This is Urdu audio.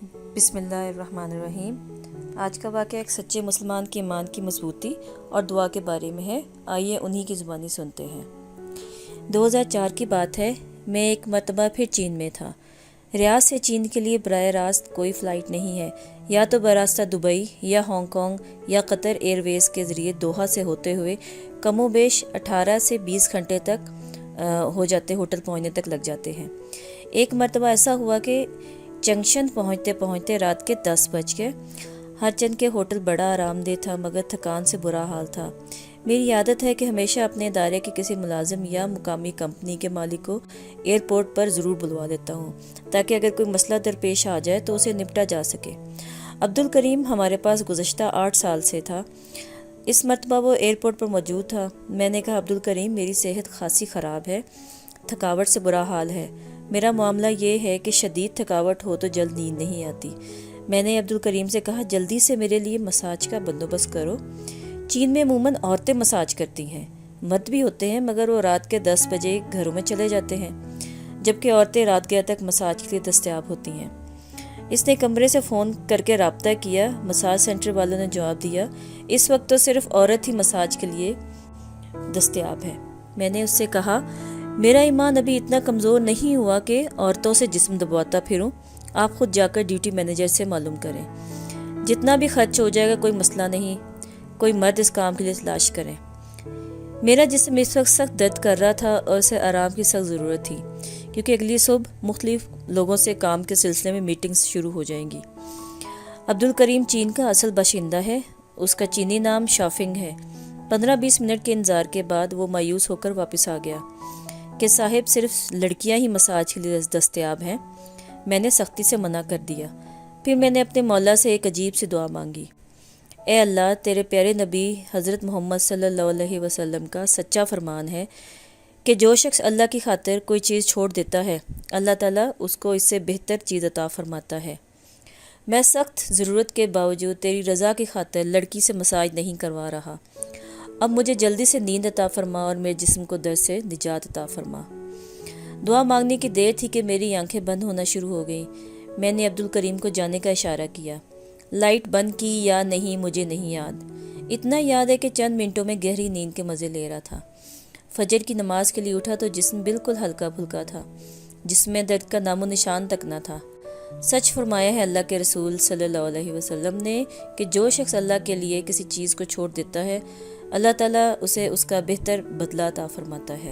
بسم اللہ الرحمن الرحیم۔ آج کا واقعہ ایک سچے مسلمان کے ایمان کی مضبوطی اور دعا کے بارے میں ہے۔ آئیے انہی کی زبانی سنتے ہیں۔ 2004 کی بات ہے، میں ایک مرتبہ پھر چین میں تھا۔ ریاض سے چین کے لیے براہ راست کوئی فلائٹ نہیں ہے، یا تو براستہ دبئی یا ہانگ کانگ یا قطر ایئر ویز کے ذریعے دوحہ سے ہوتے ہوئے کم و بیش 18 سے 20 گھنٹے تک ہو جاتے، ہوٹل پہنچنے تک لگ جاتے ہیں۔ ایک مرتبہ ایسا ہوا کہ جنکشن پہنچتے پہنچتے رات کے 10 بج گئے۔ ہر چند کے ہوٹل بڑا آرام دہ تھا، مگر تھکان سے برا حال تھا۔ میری عادت ہے کہ ہمیشہ اپنے ادارے کے کسی ملازم یا مقامی کمپنی کے مالک کو ایئرپورٹ پر ضرور بلوا دیتا ہوں، تاکہ اگر کوئی مسئلہ درپیش آ جائے تو اسے نپٹا جا سکے۔ عبدالکریم ہمارے پاس گزشتہ 8 سال سے تھا۔ اس مرتبہ وہ ایئرپورٹ پر موجود تھا۔ میں نے کہا، عبدالکریم، میری صحت خاصی خراب ہے، تھکاوٹ سے برا حال ہے۔ میرا معاملہ یہ ہے کہ شدید تھکاوٹ ہو تو جلد نیند نہیں آتی۔ میں نے عبدالکریم سے کہا، جلدی سے میرے لیے مساج کا بندوبست کرو۔ چین میں عموماً عورتیں مساج کرتی ہیں، مرد بھی ہوتے ہیں، مگر وہ رات کے 10 بجے گھروں میں چلے جاتے ہیں، جبکہ عورتیں رات گئے تک مساج کے لیے دستیاب ہوتی ہیں۔ اس نے کمرے سے فون کر کے رابطہ کیا۔ مساج سینٹر والوں نے جواب دیا، اس وقت تو صرف عورت ہی مساج کے لیے دستیاب ہے۔ میں نے اس سے کہا، میرا ایمان ابھی اتنا کمزور نہیں ہوا کہ عورتوں سے جسم دبواتا پھروں۔ آپ خود جا کر ڈیوٹی مینیجر سے معلوم کریں، جتنا بھی خرچ ہو جائے گا کوئی مسئلہ نہیں، کوئی مرد اس کام کے لیے تلاش کریں۔ میرا جسم اس وقت سخت درد کر رہا تھا اور اسے آرام کی سخت ضرورت تھی، کیونکہ اگلی صبح مختلف لوگوں سے کام کے سلسلے میں میٹنگز شروع ہو جائیں گی۔ عبدالکریم چین کا اصل باشندہ ہے، اس کا چینی نام شافنگ ہے۔ 15-20 منٹ کے انتظار کے بعد وہ مایوس ہو کر واپس آ گیا کہ صاحب، صرف لڑکیاں ہی مساج کے لیے دستیاب ہیں۔ میں نے سختی سے منع کر دیا۔ پھر میں نے اپنے مولا سے ایک عجیب سی دعا مانگی، اے اللہ، تیرے پیارے نبی حضرت محمد صلی اللہ علیہ وسلم کا سچا فرمان ہے کہ جو شخص اللہ کی خاطر کوئی چیز چھوڑ دیتا ہے، اللہ تعالیٰ اس کو اس سے بہتر چیز عطا فرماتا ہے۔ میں سخت ضرورت کے باوجود تیری رضا کی خاطر لڑکی سے مساج نہیں کروا رہا۔ اب مجھے جلدی سے نیند عطا فرما اور میرے جسم کو درد سے نجات عطا فرما۔ دعا مانگنے کی دیر تھی کہ میری آنکھیں بند ہونا شروع ہو گئیں۔ میں نے عبدالکریم کو جانے کا اشارہ کیا۔ لائٹ بند کی یا نہیں مجھے نہیں یاد، اتنا یاد ہے کہ چند منٹوں میں گہری نیند کے مزے لے رہا تھا۔ فجر کی نماز کے لیے اٹھا تو جسم بالکل ہلکا پھلکا تھا، جسم میں درد کا نام و نشان تک نہ تھا۔ سچ فرمایا ہے اللہ کے رسول صلی اللہ علیہ وسلم نے کہ جو شخص اللہ کے لیے کسی چیز کو چھوڑ دیتا ہے، اللہ تعالیٰ اسے اس کا بہتر بدلہ عطا فرماتا ہے۔